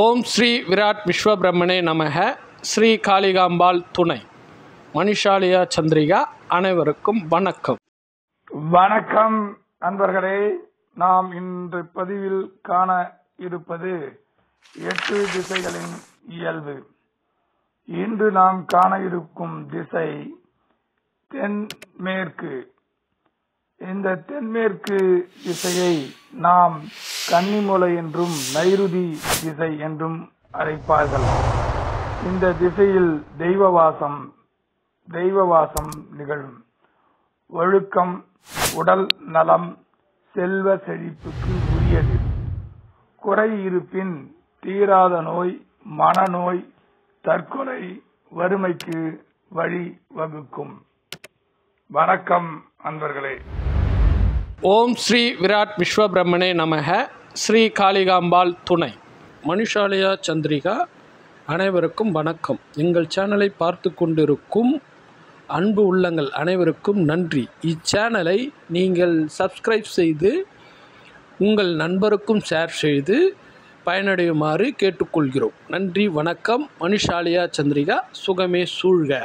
ஓம் ஸ்ரீ விராட் விஸ்வபிரம்மனே நமக. ஸ்ரீ காளிகாம்பாள் துணை. மணிஷாலியா சந்திரிகா. அனைவருக்கும் வணக்கம். வணக்கம் நண்பர்களே. நாம் இன்று பதிவில் காண இருப்பது 8 திசைகளின் இயல்பு. இன்று நாம் காண இருக்கும் திசை தென்மேற்கு. இந்த தென்மேற்கு திசையை நாம் கன்னிமூலை என்றும் நைருதி திசை என்றும் அழைப்பார்கள். இந்த திசையில் தெய்வவாசம் நிகழும். ஒழுக்கம், உடல் நலம், செல்வ செழிப்புக்கு உரியது. குறை இருப்பின் தீராத நோய், மனநோய், தற்கொலை, வறுமைக்கு வழி வகுக்கும். வணக்கம் அன்பர்களே. ஓம் ஸ்ரீ விராட் விஸ்வபிரம்மனே நமக. ஸ்ரீ காளிகாம்பாள் துணை. மணிஷாலியா சந்திரிகா. அனைவருக்கும் வணக்கம். எங்கள் சேனலை பார்த்து கொண்டிருக்கும் அன்பு உள்ளங்கள் அனைவருக்கும் நன்றி. இச்சேனலை நீங்கள் சப்ஸ்கிரைப் செய்து உங்கள் நண்பருக்கும் ஷேர் செய்து பயனடையுமாறு கேட்டுக்கொள்கிறோம். நன்றி, வணக்கம். மணிஷாலியா சந்திரிகா. சுகமே சூழ்க.